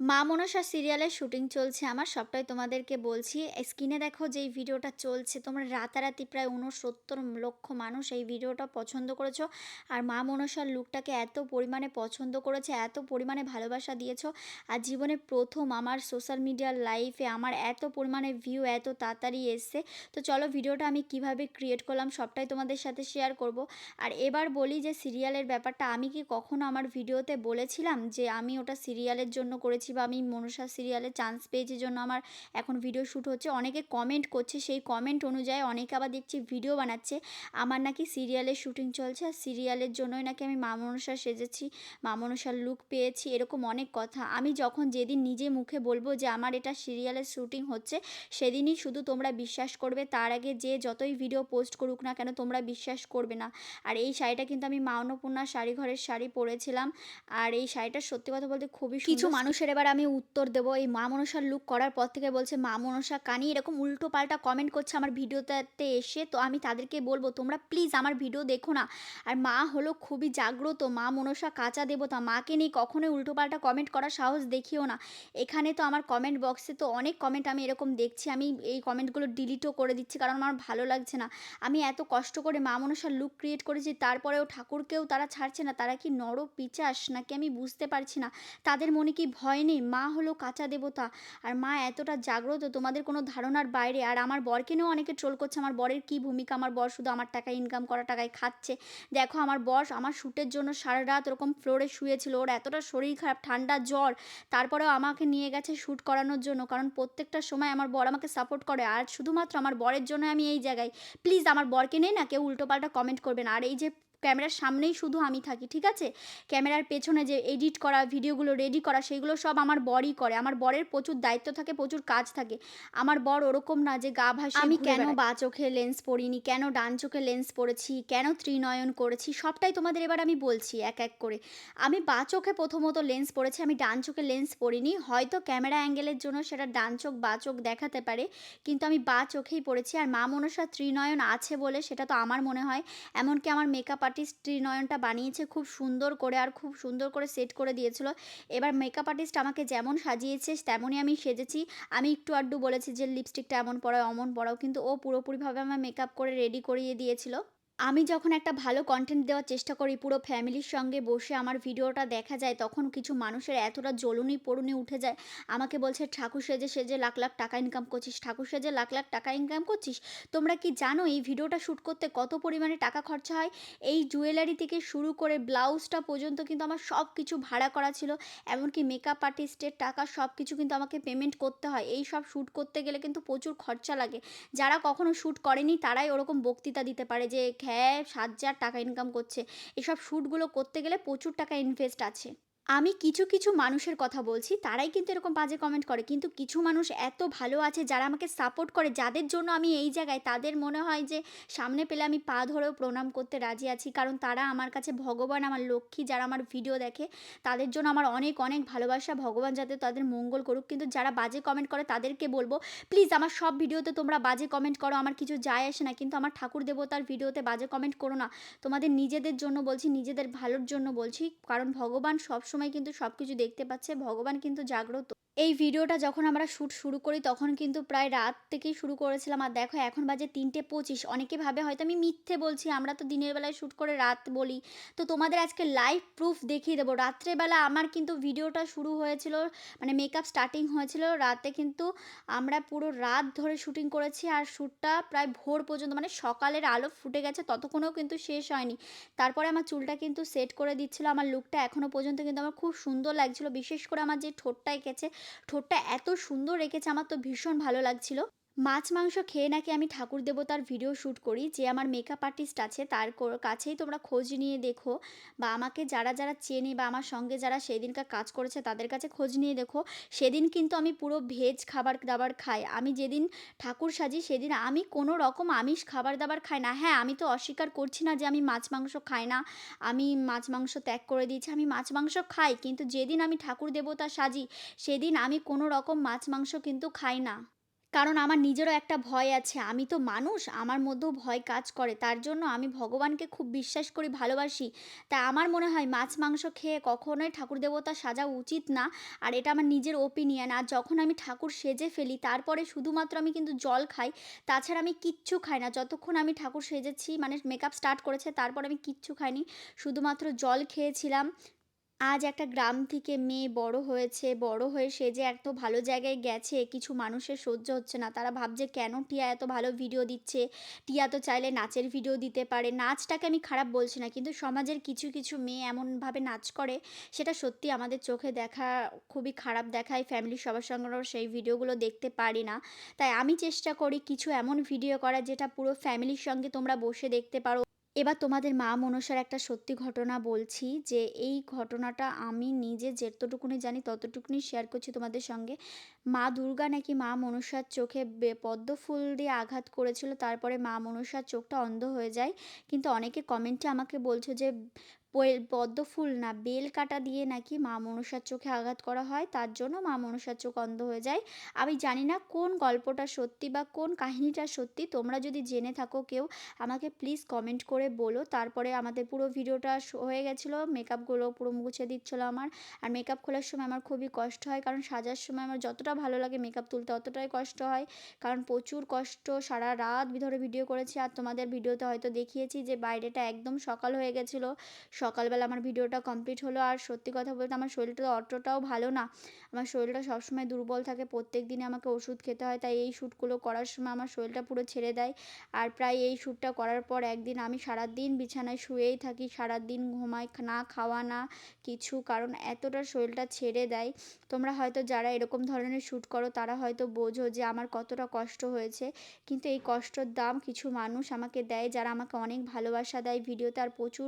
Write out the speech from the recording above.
মা মনসা সিরিয়ালের শুটিং চলছে আমার, সবটাই তোমাদেরকে বলছি। স্ক্রিনে দেখো যেই ভিডিওটা চলছে, তোমরা রাতারাতি প্রায় ৬৯ লক্ষ মানুষ এই ভিডিওটা পছন্দ করেছো। আর মা মনসার লুকটাকে এত পরিমাণে পছন্দ করেছে, এত পরিমাণে ভালোবাসা দিয়েছো। আর জীবনে প্রথম আমার সোশ্যাল মিডিয়ার লাইফে আমার এত পরিমাণে ভিউ এত তাড়াতাড়ি এসছে। তো চলো ভিডিওটা আমি কিভাবে ক্রিয়েট করলাম সবটাই তোমাদের সাথে শেয়ার করব। আর এবার বলি যে সিরিয়ালের ব্যাপারটা, আমি কি কখনো আমার ভিডিওতে বলেছিলাম যে আমি ওটা সিরিয়ালের জন্য করেছি বা আমি মনসা সিরিয়ালে চান্স পেয়েছি জন্য আমার এখন ভিডিও শ্যুট হচ্ছে? অনেকে কমেন্ট করছে, সেই কমেন্ট অনুযায়ী অনেকে আবার দেখছি ভিডিও বানাচ্ছে আমার নাকি সিরিয়ালের শুটিং চলছে আর সিরিয়ালের জন্যই নাকি আমি মা মনসা সেজেছি, মা মনসার লুক পেয়েছি, এরকম অনেক কথা। আমি যখন যেদিন নিজে মুখে বলবো যে আমার এটা সিরিয়ালের শুটিং হচ্ছে, সেদিনই শুধু তোমরা বিশ্বাস করবে। তার আগে যে যতই ভিডিও পোস্ট করুক না কেন তোমরা বিশ্বাস করবে না। আর এই শাড়িটা কিন্তু আমি মা অন্নপূর্ণা শাড়িঘরের শাড়ি পরেছিলাম। আর এই শাড়িটা সত্যি কথা বলতে খুবই কিছু সুন্দর। মানুষের এবার আমি উত্তর দেবো, এই মা মনসার লুক করার পর থেকে বলছে মা মনসা কানি, এরকম উল্টো পাল্টা কমেন্ট করছে আমার ভিডিওটাতে এসে। তো আমি তাদেরকে বলবো তোমরা প্লিজ আমার ভিডিও দেখো না। আর মা হলো খুবই জাগ্রত, মা মনসা কাঁচা দেবতা, মাকে নিয়ে কখনোই উল্টো পাল্টা কমেন্ট করার সাহস দেখিও না। এখানে তো আমার কমেন্ট বক্সে তো অনেক কমেন্ট আমি এরকম দেখছি, আমি এই কমেন্টগুলো ডিলিটও করে দিচ্ছি কারণ আমার ভালো লাগছে না। আমি এত কষ্ট করে মা মনসার লুক ক্রিয়েট করেছি, তারপরেও ঠাকুরকেও তারা ছাড়ছে না। তারা কি নরপিশাচ নাকি আমি বুঝতে পারছি না। তাদের মনে কি ভয় নেই? মা হলো কাঁচা দেবতা আর মা এতটা জাগ্রত তোমাদের কোনো ধারণার বাইরে। আর আমার বরকে নিয়েও অনেকে ট্রোল করছে আমার বরের কি ভূমিকা, আমার বর শুধু আমার টাকায় ইনকাম করা টাকায় খাচ্ছে। দেখো আমার বর আমার শ্যুটের জন্য সারারাত ওরকম ফ্লোরে শুয়েছিল, ওর এতটা শরীর খারাপ, ঠান্ডা জ্বর, তারপরেও আমাকে নিয়ে গেছে শ্যুট করানোর জন্য। কারণ প্রত্যেকটা সময় আমার বর আমাকে সাপোর্ট করে আর শুধুমাত্র আমার বরের জন্য আমি এই জায়গায়। প্লিজ আমার বরকে নিয়ে না কেউ উল্টোপাল্টা কমেন্ট করবে না। আর এই যে ক্যামেরার সামনেই শুধু আমি থাকি, ঠিক আছে? ক্যামেরার পেছনে যে এডিট করা, ভিডিওগুলো রেডি করা, সেগুলো সব আমার বরই করে। আমার বরের প্রচুর দায়িত্ব থাকে, প্রচুর কাজ থাকে। আমার বর ওরকম না যে গা ভাসিয়ে আমি ঘুরে কেন বেড়ায়। বাঁ চোখে লেন্স পরিনি, কেন ডান চোখে লেন্স পরেছি, কেন ত্রিনয়ন করেছি, সবটাই তোমাদের এবার আমি বলছি এক এক করে। আমি বাঁ চোখে প্রথমত লেন্স পরেছি, আমি ডান চোখে লেন্স পরিনি। হয়তো ক্যামেরা অ্যাঙ্গেলের জন্য সেটা ডান চোখ বাঁ চোখ দেখাতে পারে, কিন্তু আমি বাঁ চোখেই পড়েছি। আর মা মনসা ত্রিনয়ন আছে বলে সেটা তো আমার মনে হয়। এমনকি আমার মেকআপ আর্টিস্ট ত্রিনয়নটা বানিয়েছে খুব সুন্দর করে আর খুব সুন্দর করে সেট করে দিয়েছিল। এবার মেকআপ আর্টিস্ট আমাকে যেমন সাজিয়েছে তেমনই আমি সেজেছি। আমি একটু আধটু বলেছি যে লিপস্টিকটা এমন পরাও, অমন পরাও, কিন্তু ও পুরোপুরিভাবে আমার মেকআপ করে রেডি করিয়ে দিয়েছিল। আমি যখন একটা ভালো কনটেন্ট দেওয়ার চেষ্টা করি, পুরো ফ্যামিলির সঙ্গে বসে আমার ভিডিওটা দেখা যায়, তখন কিছু মানুষের এতটা জ্বলুনি পোড়ুনি উঠে যায়। আমাকে বলছে ঠাকুর সেজে সেজে লাখ লাখ টাকা ইনকাম করছিস, ঠাকুর সেজে লাখ লাখ টাকা ইনকাম করছিস। তোমরা কি জানো এই ভিডিওটা শ্যুট করতে কত পরিমাণে টাকা খরচা হয়? এই জুয়েলারি থেকে শুরু করে ব্লাউজটা পর্যন্ত কিন্তু আমার সব কিছু ভাড়া করা ছিল। এমনকি মেকআপ আর্টিস্টের টাকা সব কিছু কিন্তু আমাকে পেমেন্ট করতে হয়। এই সব শ্যুট করতে গেলে কিন্তু প্রচুর খরচা লাগে। যারা কখনো শ্যুট করেনি তারাই ওরকম বক্তৃতা দিতে পারে যে হ্যাঁ, ৭,০০০ টাকা ইনকাম করছে। এসব শ্যুটগুলো করতে গেলে প্রচুর টাকা ইনভেস্ট আছে। আমি কিছু মানুষের কথা বলছি, তারাই কিন্তু এরকম বাজে কমেন্ট করে। কিন্তু কিছু মানুষ এত ভালো আছে যারা আমাকে সাপোর্ট করে, যাদের জন্য আমি এই জায়গায়, তাদের মনে হয় যে সামনে পেলে আমি পা ধরেও প্রণাম করতে রাজি আছি। কারণ তারা আমার কাছে ভগবান, আমার লক্ষ্মী। যারা আমার ভিডিও দেখে তাদের জন্য আমার অনেক, অনেক ভালোবাসা। ভগবান যাতে তাদের মঙ্গল করুক। কিন্তু যারা বাজে কমেন্ট করে তাদেরকে বলব, প্লিজ আমার সব ভিডিওতে তোমরা বাজে কমেন্ট করো, আমার কিছু যায় আসে না। কিন্তু আমার ঠাকুর দেবতার ভিডিওতে বাজে কমেন্ট করো না। তোমাদের নিজেদের জন্য বলছি, নিজেদের ভালোর জন্য বলছি। কারণ ভগবান সবসময় কিন্তু সবকিছু দেখতে পাচ্ছে। ভগবান কিন্তু জাগ্রত। এই ভিডিওটা যখন আমরা শ্যুট শুরু করি তখন কিন্তু প্রায় রাত থেকেই শুরু করেছিলাম। আর দেখো এখন বাজে ৩:২৫। অনেকে ভাবে হয়তো আমি মিথ্যে বলছি, আমরা তো দিনের বেলায় শ্যুট করে রাত বলি। তো তোমাদের আজকে লাইভ প্রুফ দেখিয়ে দেবো। রাত্রেবেলা আমার কিন্তু ভিডিওটা শুরু হয়েছিল, মানে মেকআপ স্টার্টিং হয়েছিল রাতে, কিন্তু আমরা পুরো রাত ধরে শুটিং করেছি। আর শ্যুটটা প্রায় ভোর পর্যন্ত, মানে সকালের আলো ফুটে গেছে ততক্ষণেও কিন্তু শেষ হয়নি। তারপরে আমার চুলটা কিন্তু সেট করে দিচ্ছিল। আমার লুকটা এখনো পর্যন্ত কিন্তু আমার খুব সুন্দর লাগছিল। বিশেষ করে আমার যে ঠোঁটটা এঁকেছে, ঠোঁটটা এত সুন্দর রেখেছে, আমার তো ভীষণ ভালো লাগছিল। মাছ মাংস খেয়ে নাকি আমি ঠাকুর দেবতার ভিডিও শ্যুট করি। যে আমার মেকআপ আর্টিস্ট আছে তার কাছেই তোমরা খোঁজ নিয়ে দেখো, বা আমাকে যারা চেনে বা আমার সঙ্গে যারা সেদিনকার কাজ করেছে তাদের কাছে খোঁজ নিয়ে দেখো। সেদিন কিন্তু আমি পুরো ভেজ খাবার দাবার খাই। আমি যেদিন ঠাকুর সাজি সেদিন আমি কোনো রকম আমিষ খাবার দাবার খাই না। হ্যাঁ, আমি তো অস্বীকার করছি না যে আমি মাছ মাংস খাই না। আমি মাছ মাংস ত্যাগ করে দিয়েছি। আমি মাছ মাংস খাই, কিন্তু যেদিন আমি ঠাকুর দেবতা সাজি সেদিন আমি কোনো রকম মাছ মাংস কিন্তু খাই না। কারণ আমার নিজেরও একটা ভয় আছে। আমি তো মানুষ, আমার মধ্যেও ভয় কাজ করে। তার জন্য আমি ভগবানকে খুব বিশ্বাস করি, ভালোবাসি। তাই আমার মনে হয় মাছ-মাংস খেয়ে কখনোই ঠাকুর দেবতা সাজা উচিত না। আর এটা আমার নিজের ওপিনিয়ন। আর যখন আমি ঠাকুর সেজে ফেলি, তারপরে শুধুমাত্র আমি কিন্তু জল খাই। তাছাড়া আমি কিচ্ছু খাই না। যতক্ষণ আমি ঠাকুর সেজেছি, মানে মেকআপ স্টার্ট করেছে, তারপর আমি কিচ্ছু খাইনি। শুধুমাত্র জল খেয়েছিলাম। আজ একটা গ্রাম থেকে মেয়ে বড় হয়েছে, বড় হয়ে সে যে এত ভালো জায়গায় গেছে, কিছু মানুষের সহ্য হচ্ছে না। তারা ভাবছে কেন টিয়া এত ভালো ভিডিও দিচ্ছে? টিয়া তো চাইলে নাচের ভিডিও দিতে পারে। নাচটাকে আমি খারাপ বলছি না। কিন্তু সমাজের কিছু, কিছু মেয়ে এমনভাবে নাচ করে, সেটা সত্যি আমাদের চোখে দেখা খুবই খারাপ দেখায়। ফ্যামিলির সবার সঙ্গেও সেই ভিডিওগুলো দেখতে পারি না। তাই আমি চেষ্টা করি কিছু এমন ভিডিও করার যেটা পুরো ফ্যামিলির সঙ্গে তোমরা বসে দেখতে পারো। এবার তোমাদের মা মনসার একটা সত্যি ঘটনা বলছি যে, এই ঘটনাটা আমি নিজে যেতটুকুনি জানি ততটুকুনি শেয়ার করছি তোমাদের সঙ্গে। মা দুর্গা নাকি মা মনসার চোখে পদ্ম ফুল দিয়ে আঘাত করেছিল। তারপরে মা মনসার চোখটা অন্ধ হয়ে যায়। কিন্তু অনেকে কমেন্টে আমাকে বলছো যে, পদ্ম ফুল না বেল কাঁটা দিয়ে নাকি মা মনসার চোখে আঘাত করা হয়। তার জন্য মা মনসার চোখ অন্ধ হয়ে যায়। আমি জানি না কোন গল্পটা সত্যি বা কোন কাহিনীটা সত্যি। তোমরা যদি জেনে থাকো কেউ আমাকে প্লিজ কমেন্ট করে বলো। তারপরে আমাদের পুরো ভিডিওটা হয়ে গেছিলো। মেকআপগুলো পুরো মুছে দিচ্ছিল আমার। আর মেকআপ খোলার সময় আমার খুবই কষ্ট হয়। কারণ সাজার সময় আমার যতটা ভালো লাগে মেকআপ তুলতে অতটাই কষ্ট হয়। কারণ প্রচুর কষ্ট, সারারাত ধরে ভিডিও করেছি। আর তোমাদের ভিডিওতে হয়তো দেখিয়েছি যে বাইরেটা একদম সকাল হয়ে গেছিলো। সকালবেলা আমার ভিডিওটা কমপ্লিট হলো। আর সত্যি কথা বলতে আমার শরীরটা তো অতটাও ভালো না। আমার শরীরটা সবসময় দুর্বল থাকে। প্রত্যেকদিনই আমাকে ওষুধ খেতে হয়। তাই এই শ্যুটগুলো করার সময় আমার শরীরটা পুরো ছেড়ে দেয়। আর প্রায় এই শ্যুটটা করার পর একদিন আমি সারাদিন বিছানায় শুয়েই থাকি। সারাদিন ঘুমাই না, খাওয়া না কিছু। কারণ এতটা শরীরটা ছেড়ে দেয়। তোমরা হয়তো যারা এরকম ধরনের শ্যুট করো তারা হয়তো বোঝো যে আমার কতটা কষ্ট হয়েছে। কিন্তু এই কষ্টর দাম কিছু মানুষ আমাকে দেয় যারা আমাকে অনেক ভালোবাসা দেয় ভিডিওতে। আর প্রচুর